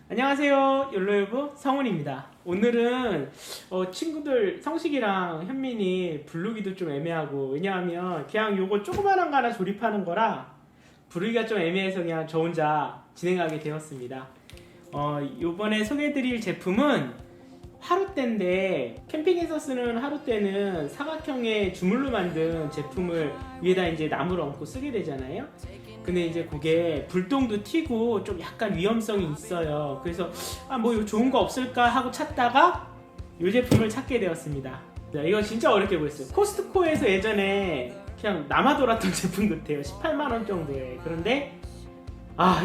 안녕하세요. 욜로유부 성훈입니다. 오늘은 친구들 성식이랑 현민이 부르기도 좀 애매하고, 왜냐하면 그냥 요거 조그만한 거 하나 조립하는 거라 부르기가 좀 애매해서 그냥 저 혼자 진행하게 되었습니다. 요번에 소개해드릴 제품은 화롯대인데, 캠핑에서 쓰는 화롯대는 사각형의 주물로 만든 제품을 위에다 이제 나무를 얹고 쓰게 되잖아요. 근데 이제 그게 불똥도 튀고 좀 약간 위험성이 있어요. 그래서 뭐 좋은 거 없을까 하고 찾다가 이 제품을 찾게 되었습니다. 이거 진짜 어렵게 구했어요. 코스트코에서 예전에 그냥 남아돌았던 제품 같아요. 18만원 정도에. 그런데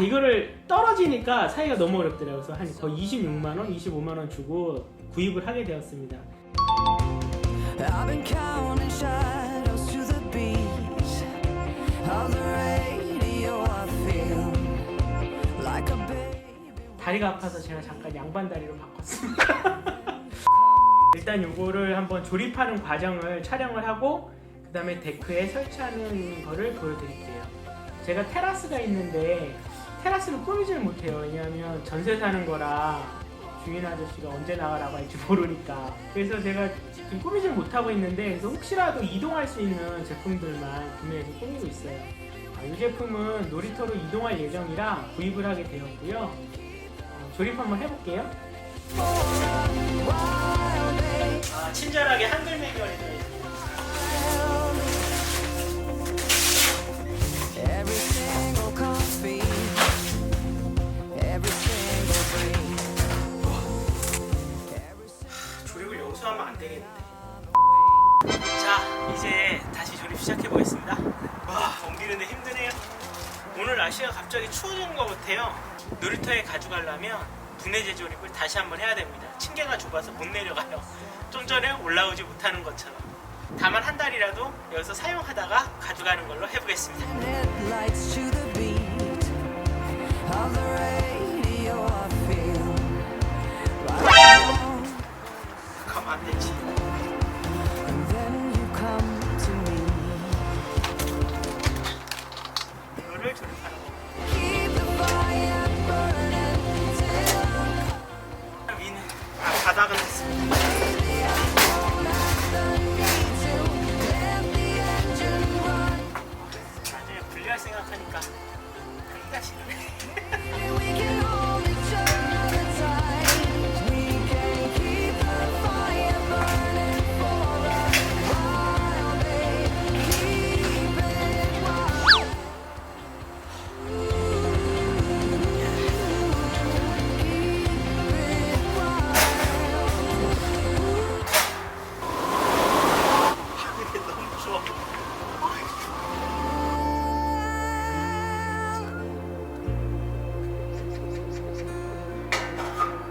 이거를 떨어지니까 사기가 너무 어렵더라고요. 그래서 한 거의 26만원, 25만원 주고 구입을 하게 되었습니다. I've been counting shadows to the beat of the radio. I feel like a baby. 다리가 아파서 제가 잠깐 양반 다리로 바꿨습니다. 일단 요거를 한번 조립하는 과정을 촬영을 하고 그 다음에 데크에 설치하는 거를 보여드릴게요. 제가 테라스가 있는데 테라스를 꾸미지를 못해요. 왜냐하면 전세 사는 거라 주인 아저씨가 언제 나가라고 할지 모르니까. 그래서 제가 지금 꾸미지를 못하고 있는데, 그래서 혹시라도 이동할 수 있는 제품들만 구매해서 꾸미고 있어요. 이 제품은 놀이터로 이동할 예정이라 구입을 하게 되었고요. 조립 한번 해볼게요. 친절하게 한글 매뉴얼이 들어있습니다. 조립을 여기서 하면 안 되겠는데. 자, 이제 다시 조립 시작해 보겠습니다. 옮기는데 힘드네요. 오늘 날씨가 갑자기 추워지는 것 같아요. 놀이터에 가져가려면 분해제 조립을 다시 한번 해야 됩니다. 층계가 좁아서 못 내려가요. 좀 전에 올라오지 못하는 것처럼. 다만 한 달이라도 여기서 사용하다가 가져가는 걸로 해보겠습니다. 가면 안 되지. 이거를 조립하는 거. 위는 바닥은 했습니다. 나중에 분리할 생각하니까 하기가 싫네.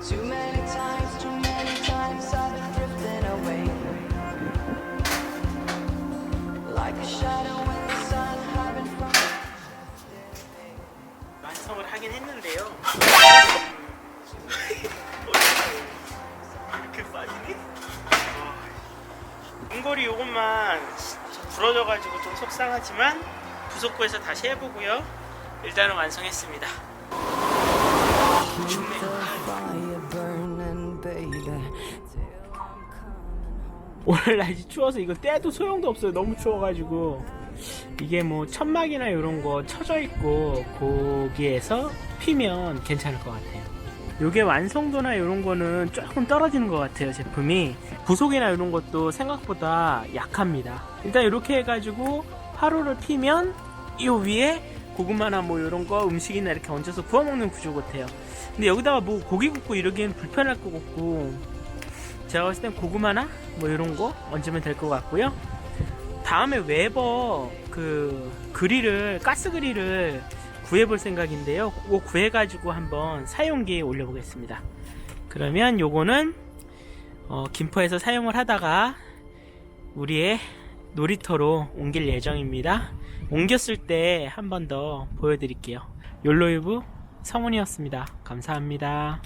Too many times I've been drifting away, like a shadow when the sun hiding from. 완성을 하긴 했는데요. 이렇게 빠지니? 은거리 요것만 부러져가지고 좀 속상하지만 부속구에서 다시 해보고요. 일단은 완성했습니다. 춥네요. 오늘 날씨 추워서 이거 떼도 소용도 없어요. 너무 추워가지고. 이게 뭐 천막이나 이런 거 쳐져 있고 거기에서 피면 괜찮을 것 같아요. 요게 완성도나 이런 거는 조금 떨어지는 것 같아요. 제품이 부속이나 이런 것도 생각보다 약합니다. 일단 이렇게 해가지고 화로를 피면 이 위에 고구마나 뭐 이런 거 음식이나 이렇게 얹어서 구워 먹는 구조 같아요. 근데 여기다가 뭐 고기 굽고 이러기엔 불편할 것 같고, 제가 봤을 땐 고구마나 뭐 이런 거 얹으면 될 것 같고요. 다음에 웨버 가스 그릴을 구해볼 생각인데요. 그거 구해가지고 한번 사용기에 올려보겠습니다. 그러면 요거는 김포에서 사용을 하다가 우리의 놀이터로 옮길 예정입니다. 옮겼을 때 한 번 더 보여드릴게요. 욜로유부 성훈이었습니다. 감사합니다.